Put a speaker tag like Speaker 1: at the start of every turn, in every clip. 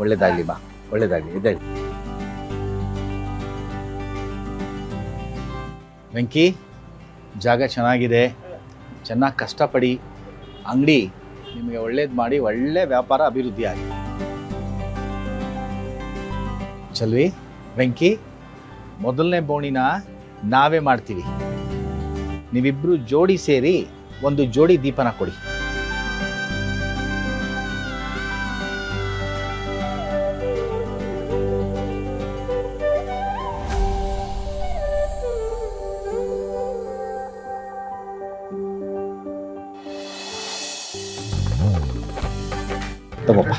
Speaker 1: ಒಳ್ಳೇದಾಗ್ಲಿ ಬಾ, ಒಳ್ಳೇದಾಗ್ಲಿ. ಎದ್ದೇಳಿ. ವೆಂಕಿ, ಜಾಗ ಚೆನ್ನಾಗಿದೆ, ಚೆನ್ನಾಗಿ ಕಷ್ಟಪಡಿ, ಅಂಗಡಿ ನಿಮಗೆ ಒಳ್ಳೇದು ಮಾಡಿ ಒಳ್ಳೆ ವ್ಯಾಪಾರ ಅಭಿವೃದ್ಧಿ ಆಗಿದೆ. ಚಲ್ವಿ, ವೆಂಕಿ, ಮೊದಲನೇ ಬೋಣಿನ ನಾವೇ ಮಾಡ್ತೀವಿ. ನೀವಿಬ್ರು ಜೋಡಿ ಸೇರಿ ಒಂದು ಜೋಡಿ ದೀಪನ ಕೊಡಿ. ತಗೋಪ್ಪ.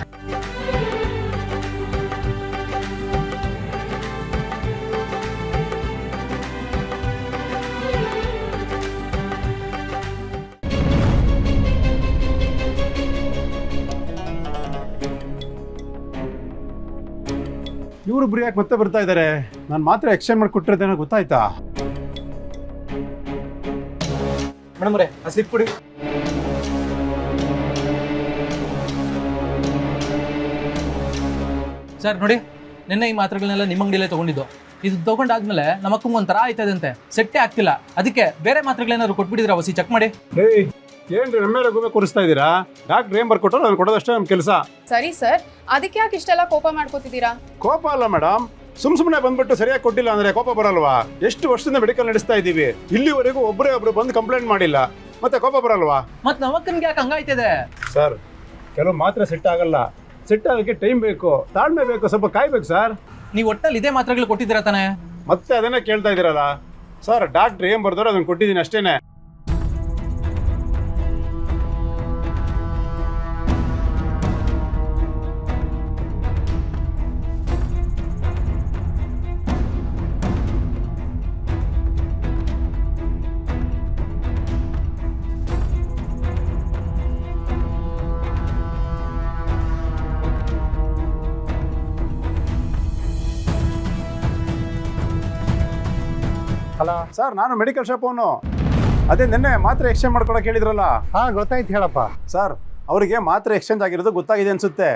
Speaker 2: ಇವರಿಬ್ರು ಯಾಕೆ ಮತ್ತೆ ಬರ್ತಾ ಇದ್ದಾರೆ? ನಾನು ಮಾತ್ರ ಎಕ್ಸ್ಚೇಂಜ್ ಮಾಡಿ ಕೊಟ್ಟಿರೋದೇನೋ ಗೊತ್ತಾಯ್ತಾ?
Speaker 3: ಮೇಡಮ್ ಅವರೇ, ಆ ಸ್ಲಿಪ್ ಕೊಡಿ. ಸರ್ ನೋಡಿ, ನಿನ್ನೆ ಈ ಮಾತ್ರೆಗಳನ್ನೆಲ್ಲ ನಿಮ್ಮ ಅಂಗಡಿಯಲ್ಲೇ ತೊಗೊಂಡಿದ್ದು. ಇದು ತೊಗೊಂಡಾದ್ಮೇಲೆ ನಮ್ಮ ಅಕ್ಕಂಗೆ ಒಂಥರ ಆಯ್ತದಂತೆ, ಸೆಟ್ಟೇ ಆಗ್ತಿಲ್ಲ. ಅದಕ್ಕೆ ಬೇರೆ ಮಾತ್ರೆಗಳೇನಾದ್ರು ಕೊಟ್ಬಿಟ್ಟಿದ್ದೀರಾ ವಸಿ? ಚೆಕ್ ಮಾಡಿ.
Speaker 2: ಏನ್ರಿ ನಮ್ಮ ಮೇಲೆ ಗೋಬೆ ಕೂರಿಸ್ತಾ ಇದ್ದೀರಾ? ಡಾಕ್ಟ್ರ್ ಏನ್ ಬರ್ಕೊಟ್ರು ನಾನು ಕೊಡೋದಷ್ಟೇ ನಮ್ಮ ಕೆಲಸ.
Speaker 4: ಸರಿ ಸರ್, ಅದಕ್ಕೆ ಯಾಕೆ ಇಷ್ಟೆಲ್ಲ ಕೋಪ ಮಾಡ್ಕೋತಿದ್ದೀರಾ?
Speaker 2: ಕೋಪ ಅಲ್ಲ ಮೇಡಮ್, ಸುಮ್ಮನೆ ಬಂದ್ಬಿಟ್ಟು ಸರಿಯಾಗಿ ಕೊಟ್ಟಿಲ್ಲ ಅಂದ್ರೆ ಕೋಪ ಬರಲ್ವಾ? ಎಷ್ಟು ವರ್ಷದಿಂದ ಮೆಡಿಕಲ್ ನಡೆಸ್ತಾ ಇದ್ದೀವಿ, ಇಲ್ಲಿವರೆಗೂ ಒಬ್ಬರು ಬಂದು ಕಂಪ್ಲೇಂಟ್ ಮಾಡಿಲ್ಲ, ಮತ್ತೆ ಕೋಪ ಬರಲ್ವಾ?
Speaker 3: ಮತ್ತೆ ನಮ್ಮ ಅಕ್ಕನಿಗೆ ಯಾಕೆ ಹಂಗಾಯ್ತಿದೆ?
Speaker 2: ಸರ್, ಕೆಲವು ಮಾತ್ರೆ ಸೆಟ್ ಆಗಲ್ಲ, ಸೆಟ್ ಆಗೋಕ್ಕೆ ಟೈಮ್ ಬೇಕು, ತಾಳ್ಮೆ ಬೇಕು, ಸ್ವಲ್ಪ ಕಾಯ್ಬೇಕು ಸರ್.
Speaker 3: ನೀವು ಒಟ್ಟಲ್ಲಿ ಇದೇ ಮಾತ್ರೆಗಳು ಕೊಟ್ಟಿದ್ದೀರಾ ತಾನೆ?
Speaker 2: ಮತ್ತೆ ಅದನ್ನೇ ಕೇಳ್ತಾ ಇದ್ದೀರಲ್ಲ ಸರ್. ಡಾಕ್ಟ್ರ್ ಏನ್ ಬರ್ದಾರೋ ಅದನ್ನ ಕೊಟ್ಟಿದ್ದೀನಿ ಅಷ್ಟೇನೆ.
Speaker 5: ಹಲೋ
Speaker 2: ಸರ್, ನಾನು ಮೆಡಿಕಲ್ ಶಾಪ್ ಅವನು. ಅದೇ ನಿನ್ನೆ ಮಾತ್ರೆ ಎಕ್ಸ್ಚೇಂಜ್ ಮಾಡ್ಕೊಳಕ್ಕೆ ಹೇಳಿದ್ರಲ್ಲ?
Speaker 5: ಹಾಂ ಗೊತ್ತಾಯ್ತು, ಹೇಳಪ್ಪ.
Speaker 2: ಸರ್, ಅವರಿಗೆ ಮಾತ್ರೆ ಎಕ್ಸ್ಚೇಂಜ್ ಆಗಿರೋದು ಗೊತ್ತಾಗಿದೆ ಅನ್ಸುತ್ತೆ.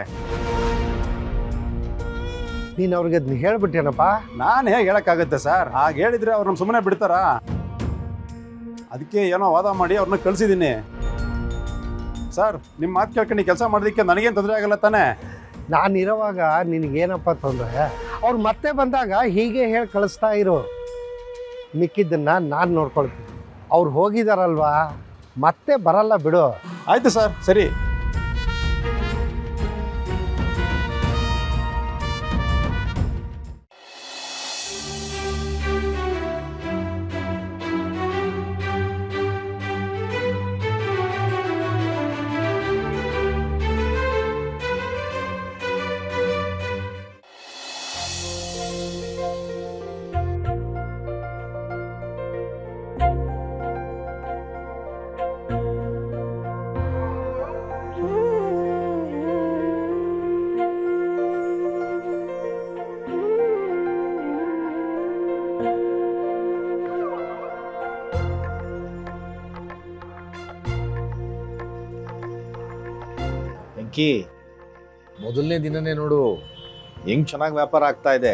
Speaker 5: ನೀನು ಅವ್ರಿಗೆ ಅದನ್ನ ಹೇಳ್ಬಿಟ್ಟೇನಪ್ಪ?
Speaker 2: ನಾನು ಹೇಗೆ ಹೇಳಕ್ಕಾಗತ್ತೆ ಸರ್? ಹಾಗೆ ಹೇಳಿದ್ರೆ ಅವ್ರು ನಮ್ಮ ಸುಮ್ಮನೆ ಬಿಡ್ತಾರಾ? ಅದಕ್ಕೆ ಏನೋ ವಾದ ಮಾಡಿ ಅವ್ರನ್ನ ಕಳಿಸಿದ್ದೀನಿ. ಸರ್, ನಿಮ್ಮ ಮಾತು ಕೇಳ್ಕೊಂಡು ಕೆಲಸ ಮಾಡೋದಕ್ಕೆ ನನಗೇನು ತೊಂದರೆ ಆಗಲ್ಲ ತಾನೇ?
Speaker 5: ನಾನು ಇರೋವಾಗ ನಿನಗೇನಪ್ಪ ತೊಂದರೆ? ಅವ್ರು ಮತ್ತೆ ಬಂದಾಗ ಹೀಗೆ ಹೇಳಿ ಕಳಿಸ್ತಾ ಇರು, ಮಿಕ್ಕಿದ್ದನ್ನು ನಾನು ನೋಡ್ಕೊಳ್ತೀನಿ. ಅವ್ರು ಹೋಗಿದಾರಲ್ವಾ, ಮತ್ತೆ ಬರಲ್ಲ ಬಿಡು.
Speaker 2: ಆಯ್ತು ಸರ್, ಸರಿ.
Speaker 1: ವೆಂಕಿ, ಮೊದಲನೇ ದಿನನೇ ನೋಡು ಹೆಂಗ್ ಚೆನ್ನಾಗಿ ವ್ಯಾಪಾರ ಆಗ್ತಾ ಇದೆ.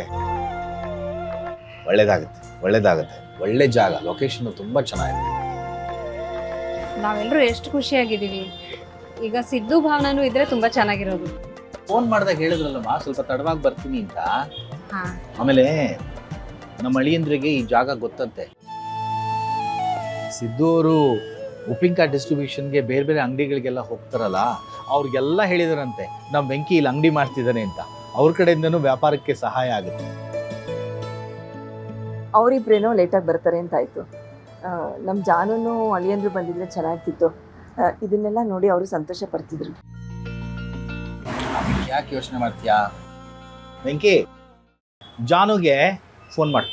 Speaker 1: ಒಳ್ಳೇದಾಗುತ್ತೆ, ಒಳ್ಳೇದಾಗುತ್ತೆ. ಒಳ್ಳೆ ಜಾಗ, ಲೊಕೇಶನ್ ತುಂಬಾ ಚೆನ್ನಾಗಿದೆ.
Speaker 6: ನಾವೆಲ್ಲರೂ ಎಷ್ಟು ಖುಷಿಯಾಗಿದ್ದೀವಿ. ಈಗ ಸಿದ್ದು ಭಾವನೂ ಇದ್ರೆ ತುಂಬಾ ಚೆನ್ನಾಗಿರೋದು.
Speaker 1: ಫೋನ್ ಮಾಡಿದಾಗ ಹೇಳಿದ್ರಲ್ಲಮ್ಮ ಸ್ವಲ್ಪ ತಡವಾಗಿ ಬರ್ತೀನಿ ಅಂತ.
Speaker 6: ಹಾ,
Speaker 1: ಆಮೇಲೆ ನಮ್ಮ ಅಳಿಯಂದ್ರಿಗೆ ಈ ಜಾಗ ಗೊತ್ತಂತೆ. ಸಿದ್ದು ಅವರು ಉಪ್ಪಿನಕಾಯಿ ಡಿಸ್ಟ್ರಿಬ್ಯೂಷನ್ಗೆ ಬೇರೆ ಬೇರೆ ಅಂಗಡಿಗಳಿಗೆಲ್ಲ ಹೋಗ್ತಾರಲ್ಲ, ಅವ್ರಿಗೆಲ್ಲ ಹೇಳಿದಾರಂತೆ ನಮ್ಮ ವೆಂಕಿ ಇಲ್ಲಿ ಅಂಗಡಿ ಮಾಡ್ತಿದ್ದಾನೆ ಅಂತ. ಅವ್ರ ಕಡೆಯಿಂದನೂ ವ್ಯಾಪಾರಕ್ಕೆ ಸಹಾಯ ಆಗುತ್ತೆ.
Speaker 7: ಅವರಿಬ್ರೇನೋ ಲೇಟಾಗಿ ಬರ್ತಾರೆ ಅಂತ ಆಯಿತು. ನಮ್ಮ ಜಾನೂ ಅಳಿಯಂದ್ರು ಬಂದಿದ್ರೆ ಚೆನ್ನಾಗ್ತಿತ್ತು. ಇದನ್ನೆಲ್ಲ ನೋಡಿ ಅವರು ಸಂತೋಷ ಪಡ್ತಿದ್ರು.
Speaker 1: ಯಾಕೆ ಯೋಚನೆ ಮಾಡ್ತೀಯಾ? ವೆಂಕಿ, ಜಾನುಗೆ ಫೋನ್ ಮಾಡು.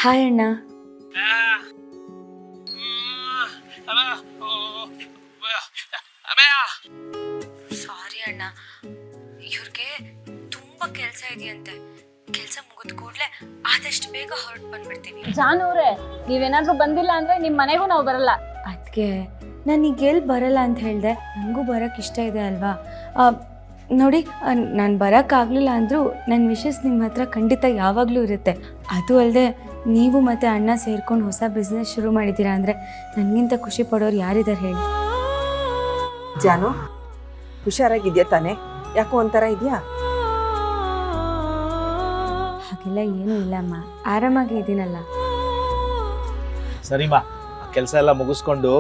Speaker 7: ಹಾಯ್ ಅಣ್ಣ.
Speaker 8: ಇದೆಯಂತೆ. ಕೆಲಸ ಮುಗಿದ ಕೂಡಲೇ ಆದಷ್ಟು ಬೇಗ ಹೊರಟು ಬಂದ್ಬಿಡ್ತೀವಿ.
Speaker 6: ಜಾನವ್ರೆ, ನೀವೇನಾದ್ರೂ ಬಂದಿಲ್ಲ ಅಂದ್ರೆ ನಿಮ್ಮ ಮನೆಗೂ ನಾವು ಬರಲ್ಲ.
Speaker 8: ಅದಕ್ಕೆ ನಾನೀಗ ಎಲ್ಲಿ ಬರಲ್ಲ ಅಂತ ಹೇಳಿದೆ. ನನಗೂ ಬರೋಕ್ಕೆ ಇಷ್ಟ ಇದೆ ಅಲ್ವಾ. ನೋಡಿ, ನಾನು ಬರೋಕ್ಕಾಗಲಿಲ್ಲ ಅಂದರೂ ನನ್ನ ವಿಶಸ್ ನಿಮ್ಮ ಹತ್ರ ಖಂಡಿತ ಯಾವಾಗಲೂ ಇರುತ್ತೆ. ಅದು ಅಲ್ಲದೆ ನೀವು ಮತ್ತು ಅಣ್ಣ ಸೇರ್ಕೊಂಡು ಹೊಸ ಬಿಸ್ನೆಸ್ ಶುರು ಮಾಡಿದ್ದೀರಾ ಅಂದರೆ ನನಗಿಂತ ಖುಷಿ ಪಡೋರು ಯಾರಿದ್ದಾರೆ ಹೇಳಿ.
Speaker 7: ಜಾನು, ಹುಷಾರಾಗಿದ್ಯಾ ತಾನೇ? ಯಾಕೋ ಒಂಥರ ಇದೆಯಾ?
Speaker 8: ಹಾಗೆಲ್ಲ ಏನೂ ಇಲ್ಲಮ್ಮ, ಆರಾಮಾಗಿ ಇದ್ದೀನಲ್ಲ.
Speaker 1: ಸರಿಮಾ, ಕೆಲಸ ಎಲ್ಲ ಮುಗಿಸ್ಕೊಂಡು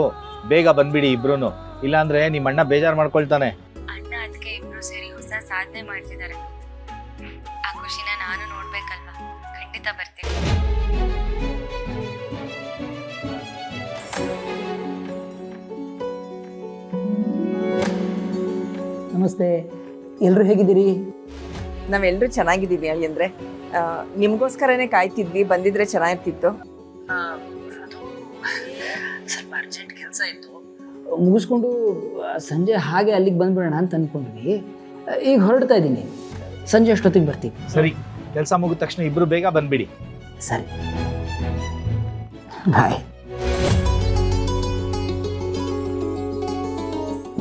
Speaker 1: ಬೇಗ ಬಂದ್ಬಿಡಿ ಇಬ್ರು, ಇಲ್ಲಾಂದ್ರೆ ನಿಮ್ಮ ಅಣ್ಣ ಬೇಜಾರು ಮಾಡ್ಕೊಳ್ತಾನೆ.
Speaker 8: ಅಣ್ಣ ಅದಕ್ಕೆ ಇಬ್ರು ಸೇರಿ ಹೊಸ ಸಾಧನೆ ಮಾಡ್ತಿದ್ದಾರೆ. ಆ ಖುಷಿನ ನಾನು ನೋಡ್ಬೇಕಲ್ವಾ. ಖಂಡಿತ ಬರ್ತೀನಿ.
Speaker 9: ನಮಸ್ತೆ, ಎಲ್ಲರೂ ಹೇಗಿದ್ದೀರಿ?
Speaker 7: ನಾವೆಲ್ಲರೂ ಚೆನ್ನಾಗಿದ್ದೀವಿ ಅಳಿಯಂದ್ರೆ. ನಿಮಗೋಸ್ಕರನೇ ಕಾಯ್ತಿದ್ವಿ, ಬಂದಿದ್ರೆ ಚೆನ್ನಾಗಿರ್ತಿತ್ತು.
Speaker 9: ಸ್ವಲ್ಪ ಅರ್ಜೆಂಟ್ ಕೆಲಸ ಇತ್ತು, ಮುಗಿಸ್ಕೊಂಡು ಸಂಜೆ ಹಾಗೆ ಅಲ್ಲಿಗೆ ಬಂದ್ಬಿಡೋಣ ಅಂತ ಅಂದ್ಕೊಂಡ್ವಿ. ಈಗ ಹೊರಡ್ತಾ ಇದ್ದೀನಿ, ಸಂಜೆ ಅಷ್ಟೊತ್ತಿಗೆ ಬರ್ತೀವಿ.
Speaker 1: ಸರಿ, ಕೆಲಸ ಮುಗಿದ ತಕ್ಷಣ ಇಬ್ರು ಬೇಗ ಬಂದ್ಬಿಡಿ.
Speaker 9: ಸರಿ, ಬಾಯ್.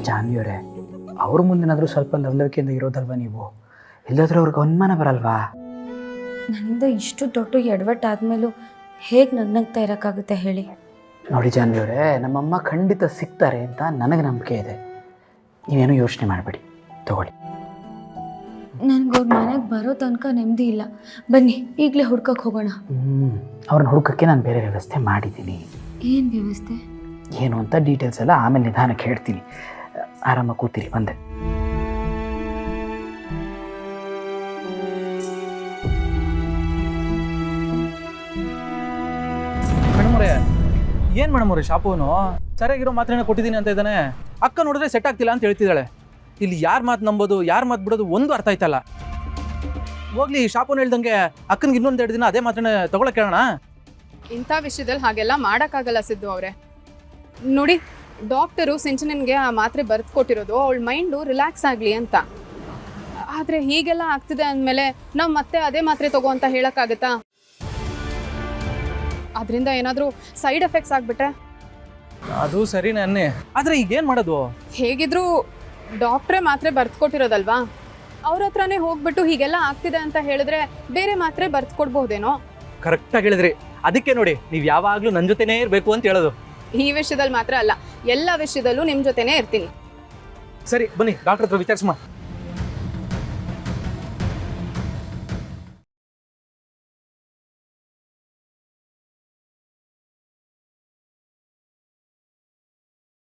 Speaker 9: ಜಾನ್ವಿಯವರೇ, ಅವ್ರ ಮುಂದೆನಾದರೂ ಸ್ವಲ್ಪ ಲವಲವಿಕೆಯಿಂದ ಇರೋದಲ್ವಾ ನೀವು? ಇಲ್ಲಾದ್ರೆ ಅವ್ರಿಗೆ ಅನುಮಾನ ಬರಲ್ವಾ?
Speaker 8: ನನ್ನಿಂದ ಇಷ್ಟು ದೊಡ್ಡ ಎಡವಟ್ಟಾದ್ಮೇಲೂ ಹೇಗೆ ನಗ್ನಗ್ತಾ ಇರೋಕ್ಕಾಗುತ್ತೆ ಹೇಳಿ?
Speaker 9: ನೋಡಿ ಜಾನ್ವಿಯವರೇ, ನಮ್ಮಮ್ಮ ಖಂಡಿತ ಸಿಗ್ತಾರೆ ಅಂತ ನನಗೆ ನಂಬಿಕೆ ಇದೆ. ನೀವೇನು ಯೋಚನೆ ಮಾಡಬೇಡಿ, ತಗೊಳ್ಳಿ.
Speaker 8: ನನಗೆ ಅವ್ರ ಮನೆಗೆ ಬರೋ ತನಕ ನೆಮ್ಮದಿ ಇಲ್ಲ. ಬನ್ನಿ ಈಗಲೇ ಹುಡ್ಕಕ್ಕೆ ಹೋಗೋಣ.
Speaker 9: ಅವ್ರನ್ನ ಹುಡುಕಕ್ಕೆ ನಾನು ಬೇರೆ ವ್ಯವಸ್ಥೆ ಮಾಡಿದ್ದೀನಿ.
Speaker 8: ಏನು ವ್ಯವಸ್ಥೆ?
Speaker 9: ಏನು ಅಂತ ಡೀಟೇಲ್ಸ್ ಎಲ್ಲ ಆಮೇಲೆ ನಿಧಾನಕ್ಕೆ ಹೇಳ್ತೀನಿ. ಆರಾಮಾಗಿ ಕೂತಿರಿ, ಬಂದೆ.
Speaker 3: ಮೇಡಮವ್ರೆ, ಏನು ಮೇಡಮವ್ರೆ, ಶಾಪುನು ಸರಿಯಾಗಿರೋ ಮಾತ್ರೆನ ಕೊಟ್ಟಿದ್ದೀನಿ ಅಂತ ಇದ್ದಾನೆ. ಅಕ್ಕ ನೋಡಿದ್ರೆ ಸೆಟ್ ಆಗ್ತಿಲ್ಲ ಅಂತ ಹೇಳ್ತಿದ್ದಾಳೆ. ಇಲ್ಲಿ ಯಾರ ಮಾತು ನಂಬೋದು, ಯಾರ ಮಾತು ಬಿಡೋದು ಒಂದು ಅರ್ಥ ಆಯ್ತಲ್ಲ. ಹೋಗ್ಲಿ, ಶಾಪುನ ಹೇಳ್ದಂಗೆ ಅಕ್ಕನಿಗೆ ಇನ್ನೊಂದೆರಡು ದಿನ ಅದೇ ಮಾತ್ರೆನ ತಗೊಳಕ್ಕೆ ಕೇಳೋಣ.
Speaker 4: ಇಂಥ ವಿಷಯದಲ್ಲಿ ಹಾಗೆಲ್ಲ ಮಾಡೋಕ್ಕಾಗಲ್ಲ ಸಿದ್ದು ಅವರೇ. ನೋಡಿ, ಡಾಕ್ಟರು ಸಿಂಚನನ್ಗೆ ಆ ಮಾತ್ರೆ ಬರೆದು ಕೊಟ್ಟಿರೋದು ಅವಳ ಮೈಂಡು ರಿಲ್ಯಾಕ್ಸ್ ಆಗಲಿ ಅಂತ. ಆದರೆ ಹೀಗೆಲ್ಲ ಆಗ್ತಿದೆ ಅಂದಮೇಲೆ ನಾವು ಮತ್ತೆ ಅದೇ ಮಾತ್ರೆ ತಗೋ ಅಂತ ಹೇಳೋಕ್ಕಾಗತ್ತಾ? ಅದರಿಂದ ಏನಾದರೂ ಸೈಡ್ ಎಫೆಕ್ಟ್ಸ್ ಆಗಿಬಿಟ್ರೆ?
Speaker 3: ಅದು ಸರಿನೇ ಅನ್ನೆ, ಆದರೆ ಈಗ ಏನು ಮಾಡೋದು?
Speaker 4: ಹೇಗಿದ್ರೂ ಡಾಕ್ಟ್ರೇ ಮಾತ್ರೆ ಬರೆದು ಕೊಟ್ಟಿರೋದಲ್ವಾ, ಅವ್ರ ಹತ್ರನೇ ಹೋಗ್ಬಿಟ್ಟು ಹೀಗೆಲ್ಲ ಆಗ್ತಿದೆ ಅಂತ ಹೇಳಿದ್ರೆ ಬೇರೆ ಮಾತ್ರೆ ಬರೆದು ಕೊಡ್ಬೋದೇನೋ.
Speaker 3: ಕರೆಕ್ಟಾಗಿ ಹೇಳಿದ್ರಿ. ಅದಕ್ಕೆ ನೋಡಿ, ನೀವು ಯಾವಾಗಲೂ ನನ್ನ ಜೊತೆನೇ ಇರಬೇಕು ಅಂತ ಹೇಳೋದು.
Speaker 4: ಈ ವಿಷಯದಲ್ಲಿ ಮಾತ್ರ ಅಲ್ಲ, ಎಲ್ಲ ವಿಷಯದಲ್ಲೂ ನಿಮ್ಮ ಜೊತೆನೇ ಇರ್ತೀನಿ.
Speaker 3: ಸರಿ, ಬನ್ನಿ ಡಾಕ್ಟರ್ ಹತ್ರ ವಿಚಾರಿಸಮ್ಮ.